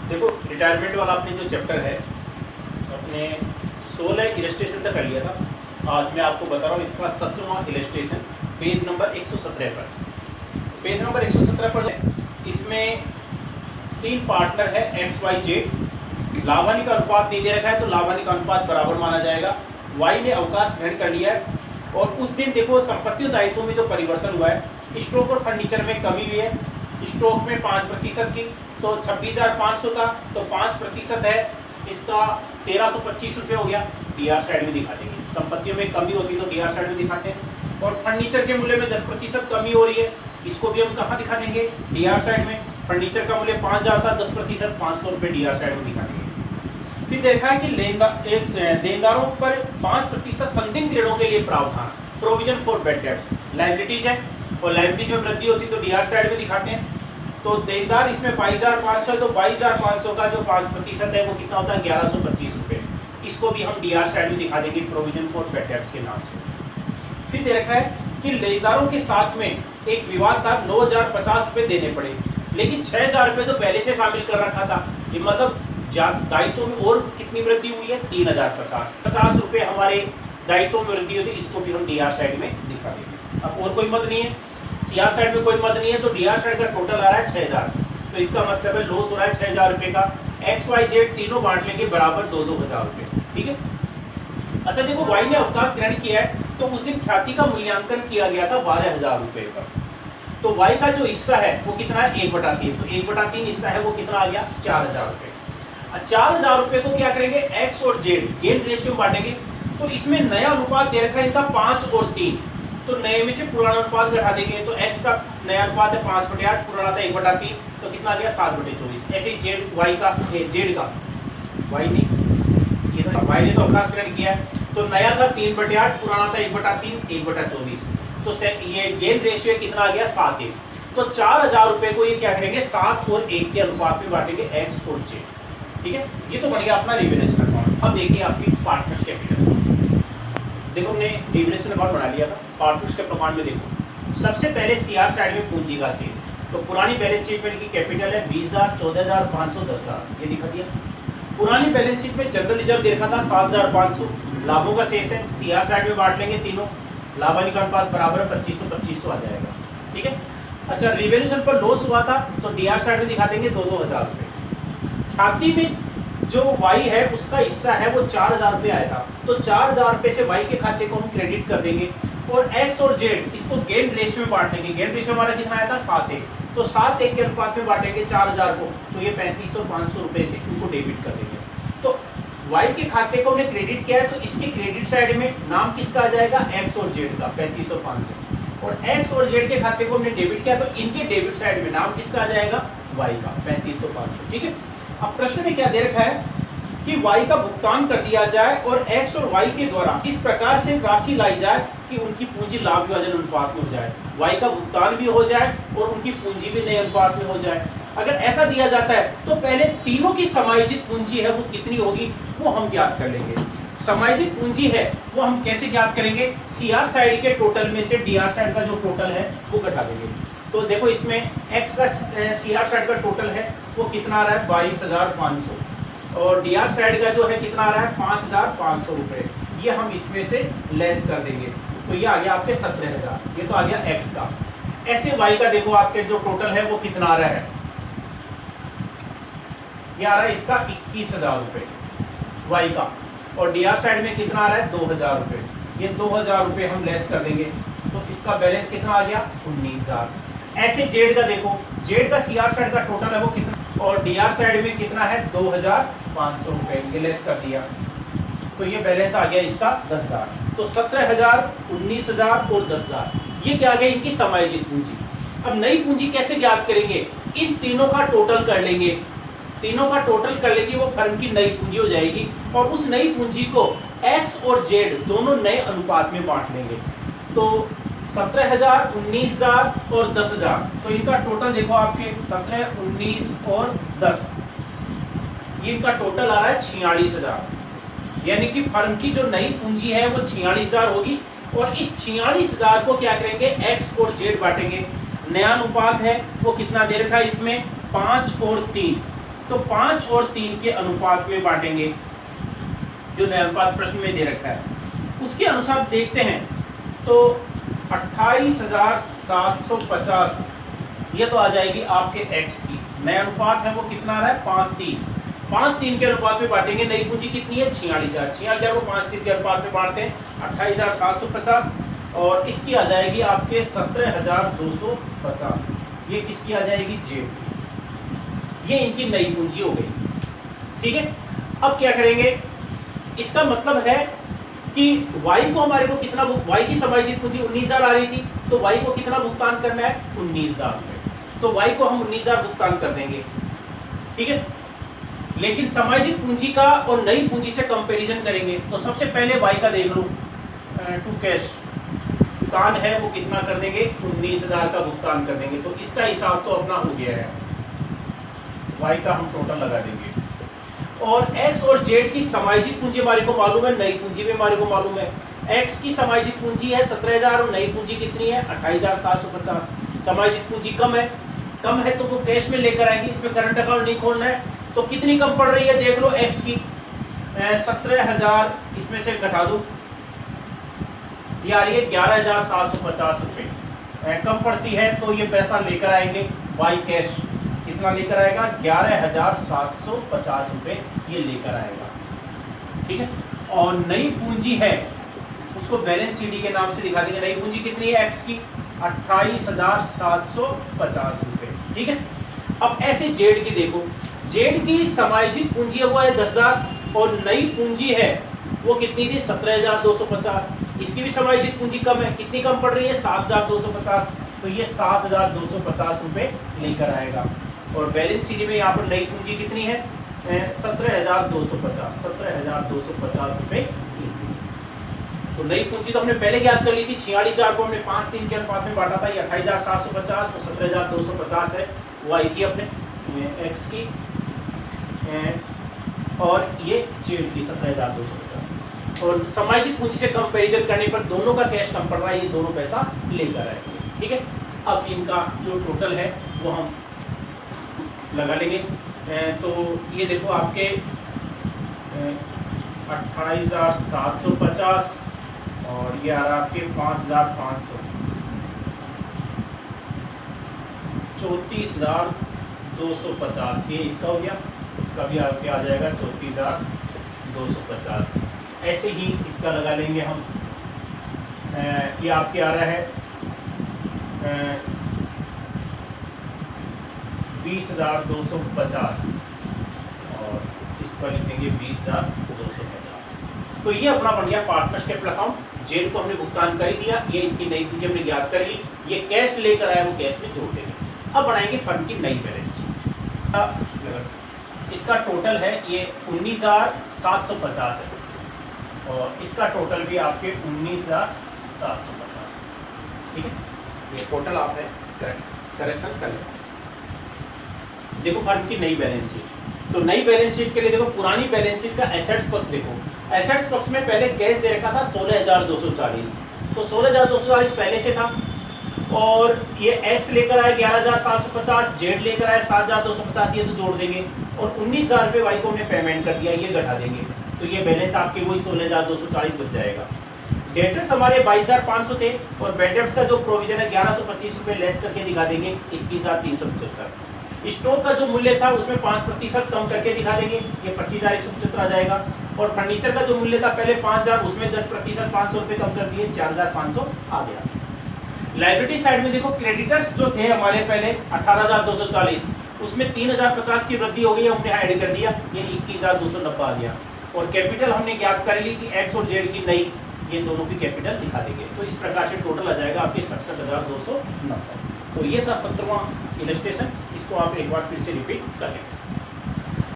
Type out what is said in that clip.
देखो रिटायरमेंट वाला अपने जो चैप्टर है अपने 16 इलस्ट्रेशन तक कर लिया था। आज मैं आपको बता रहा हूँ इसका 17वां इलस्ट्रेशन पेज नंबर 117 पर। पेज नंबर 117 पर इसमें 3 पार्टनर है एक्स वाई जेड। लाभानी का अनुपात नहीं दे रखा है तो लाभानी का अनुपात बराबर माना जाएगा। वाई ने अवकाश ग्रहण कर लिया है और उस दिन देखो संपत्ति दायित्वों में जो परिवर्तन हुआ है, स्टॉक और फर्नीचर में कमी हुई है। स्टॉक में 5% की तो 26,500 था तो 5% है, इसका 1,325 रुपये हो गया। डीआर साइड में दिखा देंगे। संपत्तियों में कमी होती तो डीआर साइड में दिखाते हैं। और फर्नीचर के मूल्य में 10% कमी हो रही है, इसको भी हम कहाँ दिखा देंगे? डीआर साइड में। फर्नीचर का मूल्य 5,000 था, 10% 500 रुपये डीआर साइड में दिखा देंगे। फिर देखा है कि देनदारों पर 5% संदिग्ध ऋणों के लिए प्रावधान, provision for bad debts. Liabilities है और लायबिलिटीज में वृद्धि होती तो डीआर साइड में दिखाते हैं। तो देनदार इसमें 22,500 है तो 22,500 का जो 5% है वो कितना होता है? 1,125 रुपये। इसको भी हम डीआर साइड में दिखा देंगे प्रोविजन फॉर बैड डेट्स के नाम से। फिर देखा है कि लेनदारों के साथ में एक विवाद था, 9,050 रुपये देने पड़े, लेकिन 6,000 रुपये तो पहले से शामिल कर रखा था। ये मतलब दायित्वों में और कितनी वृद्धि हुई है? 3,050 रुपये हमारे दायित्वों में वृद्धि होती है। इसको भी हम डीआर साइड में दिखा देंगे। अब और कोई मद नहीं है, सीआर साइड में कोई मद नहीं है तो डीआर साइड का टोटल आ रहा है 6,000। तो इसका मतलब है लॉस हो रहा है 6,000 रुपये का। एक्स वाई जेड तीनों बांट लेंगे बराबर 2-2 हज़ार रुपये। ठीक है। अच्छा देखो, वाई ने अवकाश ग्रहण किया है तो उस दिन ख्याति का मूल्यांकन किया गया था 12,000 रुपये पर। तो वाई का जो हिस्सा है वो कितना है? 1/3। तो 1/3 हिस्सा है वो कितना आ गया? 4,000 रुपये। 4,000 रुपये को क्या करेंगे? एक्स और जेड गेन रेशियो बांटेंगे। तो इसमें नया अनुपात दे रखा है इनका 5 और 3, तो नए में से पुराना अनुपात घटा देंगे। तो एक्स का नया अनुपात है 5/8, पुराना था 1/3, तो कितना आ गया? 7/24। ऐसे जेड वाई का जेड का वाई ने ये था, वाई ने तो अवकाश ग्रहण किया है तो नया था 3/8, पुराना था 1/3, 1/24। तो ये गेन रेशियो कितना आ गया? 7:1। तो 4,000 रुपये को ये क्या करेंगे? 7 और 1 के अनुपात में बांटेंगे एक्स और जेड। ठीक है, ये तो बन गया अपना रिवेल्यूशन अकाउंट। अब देखिए आपकी पार्टनर्स कैपिटल। देखो हमने रिवेल्यूशन अकाउंट बना लिया था। पार्टनर्स कैपिटल अकाउंट में देखो सबसे पहले सीआर साइड में पूंजी का शेष। तो पुरानी बैलेंस शीट में इनकी कैपिटल है 20,000, 14,000, 500, 10,000, ये दिखा दिया। पुरानी बैलेंस शीट में जनरल रिजर्व दे रखा था 7,500। लाभों का शेष है, सीआर साइड में बांट लेंगे तीनों। लाभानी का अनुपात बराबर 2500 आ जाएगा। ठीक है। अच्छा, रिवेल्यूशन पर लॉस हुआ था तो डीआर साइड में दिखा देंगे 2-2 हज़ार रुपये। ख्याति में जो वाई है उसका हिस्सा है वो 4,000 रुपये आया था, तो 4,000 रुपये से वाई के खाते को हम क्रेडिट कर देंगे। और एक्स और जेड इसको गेन रेशियो में बांट देंगे। गेन रेशियो हमारा कितना आया था? 7:1, तो 7:1 के अनुपात में बांटेंगे 4,000 को, तो ये 3,500 और 500 रुपये से इनको डेबिट कर देंगे। तो वाई के खाते को हमने क्रेडिट किया है तो इसके क्रेडिट साइड में नाम किसका आ जाएगा? एक्स और जेड का 3,500 और 500। और एक्स और जेड के खाते को हमने डेबिट किया तो इनके डेबिट साइड में नाम किसका आ जाएगा? वाई का 3,500 और 500। ठीक है। अब प्रश्न में क्या दे रखा है कि y का भुगतान कर दिया जाए और x और y के द्वारा इस प्रकार से राशि लाई जाए कि उनकी पूंजी लाभ विभाजन अनुपात में हो जाए। y का भुगतान भी हो जाए और उनकी पूंजी भी नए अनुपात में हो जाए। अगर ऐसा दिया जाता है तो पहले तीनों की समायोजित पूंजी है वो कितनी होगी वो हम ज्ञात कर लेंगे। समायोजित पूंजी है वो हम कैसे ज्ञात करेंगे? सीआर साइड के टोटल में से डीआर साइड का जो टोटल है वो घटा देंगे। तो देखो इसमें x का सीआर साइड का टोटल है वो कितना आ रहा है? 22,500 और डीआर साइड का जो है कितना आ रहा है? 5,500 रुपये। ये हम इसमें से लेस कर देंगे तो ये आ गया आपके 17,000। ये तो आ गया x का। ऐसे y का देखो आपके जो टोटल है वो कितना आ रहा है? ये आ रहा है इसका 21,000 रुपये y का। और डीआर साइड में कितना आ रहा है? 2,000 रुपये। ये 2,000 रुपये हम लेस कर देंगे तो इसका बैलेंस कितना आ गया? 19,000। ऐसे जेड का देखो, जेड का सीआर साइड का टोटल है वो कितना और डीआर साइड में कितना है? 2,500 रुपये। ये लेस कर दिया तो ये बैलेंस आ गया इसका 10,000। तो 17,000, 19,000 और 10,000 ये क्या आ गया? इनकी समायोजित पूंजी। अब नई पूंजी कैसे ज्ञात करेंगे? इन तीनों का टोटल कर लेंगे। तीनों का टोटल कर लेंगे वो फर्म की नई पूंजी हो जाएगी और उस नई पूंजी को एक्स और जेड दोनों नए अनुपात में बांट लेंगे। तो 17,000, 19,000 और 10,000, तो इनका टोटल देखो आपके 17, 19 और 10, ये इनका टोटल आ रहा है 46,000। यानी कि फर्म की जो नई पूंजी है वो 46,000 होगी और इस 46,000 को क्या करेंगे? एक्स और जेड बांटेंगे। नया अनुपात है वो कितना दे रखा है इसमें? 5 और 3, तो 5 और 3 के अनुपात में बांटेंगे, जो नया अनुपात प्रश्न में दे रखा है उसके अनुसार देखते हैं। तो 28,750 ये तो आ जाएगी आपके x की, नया अनुपात है वो कितना आ रहा है 5-3, 5-3 के अनुपात में बांटेंगे। नई पूंजी कितनी है 46,000, 46,000 को 5-3 के अनुपात में बांटते हैं 28,750 और इसकी आ जाएगी आपके 17,250। ये किसकी आ जाएगी जेड, ये इनकी नई पूंजी हो गई। ठीक है, अब क्या करेंगे, इसका मतलब है कि y को हमारे को कितना, y की समायोजित पूंजी 19,000 आ रही थी, तो y को कितना भुगतान करना है 19,000 रुपए, तो y को हम 19,000 भुगतान कर देंगे। ठीक है, लेकिन समायोजित पूंजी का और नई पूंजी से कंपैरिजन करेंगे। तो सबसे पहले y का देख लो, टू कैश भुगतान है वो कितना कर देंगे 19,000 का भुगतान कर देंगे। तो इसका हिसाब तो अपना हो गया है, y का हम टोटल लगा देंगे। और x और z की समायोजित पूंजी हमारे को मालूम है, नई पूंजी भी हमारे को मालूम है। x की समायोजित पूंजी है 17,000 और नई पूंजी कितनी है 28,750। समायोजित पूंजी कम है तो वो कैश में लेकर आएंगे, इसमें करंट अकाउंट नहीं खोलना है। तो कितनी कम पड़ रही है देख लो, x की 17,000 इसमें से घटा दो, ये आ रही है 11,750 रुपए कम पड़ती है, तो ये पैसा लेकर आएंगे y कैश, कितना लेकर आएगा 11,750 रुपए ये लेकर आएगा। ठीक है, और नई पूंजी है उसको बैलेंस शीट के नाम से दिखा देंगे। नई पूंजी कितनी है x की 28,750 रुपए। ठीक है, अब ऐसे जेड की देखो, जेड की समायोजित पूंजी है वो है 10,000 और नई पूंजी है वो कितनी थी 17,250। इसकी भी समायोजित पूंजी कम है, कितनी कम पड़ रही है 7,250, तो ये 7,250 रुपए लेकर आएगा। और बैलेंस शीट में यहाँ पर नई पूंजी कितनी है 17,250 रुपए। तो नई पूंजी तो हमने पहले ज्ञात कर ली थी, 46,000 को हमने 5-3 के अनुपात में बांटा था, ये 28,750 और 17,250 है वो आई थी अपने x की, और ये जेड की 17,250। और समायोजित पूंजी से कंपैरिजन करने पर दोनों का कैश कम पड़ रहा है, ये दोनों पैसा लेकर आएंगे। ठीक है, अब इनका जो टोटल है वो हम लगा लेंगे। तो ये देखो आपके 28,750 और ये आ रहा आपके 5,500, 34,250 ये इसका हो गया, इसका भी आपके आ जाएगा 34,250। ऐसे ही इसका लगा लेंगे हम, ये आपके आ रहा है 20,250 और इसका लिखेंगे 20,250। तो ये अपना बन गया पार्टनर्स कैपिटल अकाउंट। जेड को हमने भुगतान कर ही दिया, ये इनकी नई पूंजी हमने ज्ञात कर ली, ये कैश लेकर आया वो कैश में जोड़ देंगे। अब बनाएंगे फंड की नई बैलेंस शीट। इसका टोटल है ये 19,750 है और इसका टोटल भी आपके 19,750। ठीक है, ये टोटल आप है करेक्शन कर लें। देखो फंड की नई बैलेंस शीट, तो नई बैलेंस शीट के लिए देखो पुरानी बैलेंस शीट का एसेट्स पक्ष देखो, एसेट्स पक्ष में पहले कैश दे रखा था 16,240, तो 16,240 पहले से था और ये एक्स लेकर आए 11,750, जेड लेकर आए 7,250, ये तो जोड़ देंगे और 19,000 रुपये वाई को हमने पेमेंट कर दिया, ये घटा देंगे, तो ये बैलेंस आपके वही 16,240 बच जाएगा। डेटर्स हमारे 22,500 थे और बेडर्स का जो प्रोविजन है 1,125 रुपये लेस करके दिखा देंगे 21,375। स्टॉक का जो मूल्य था उसमें 5% कम करके दिखा देंगे, ये 25,175 आ जाएगा। और फर्नीचर का जो मूल्य था पहले 5,000 उसमें 10% 500 रुपये कम कर दिए, 4,500 आ गया। लाइबिलिटी साइड में देखो क्रेडिटर्स जो थे हमारे पहले 18,240 उसमें 3,050 की वृद्धि हो गई, हमने ऐड कर दिया, ये 21,290 आ गया। और कैपिटल हमने ज्ञात कर ली थी एक्स और जेड की नई, ये दोनों की कैपिटल दिखा देंगे, तो इस प्रकार से टोटल आ जाएगा आपके 67,290। तो ये था 17वां इलस्ट्रेशन, इसको आप एक बार फिर से रिपीट कर लें।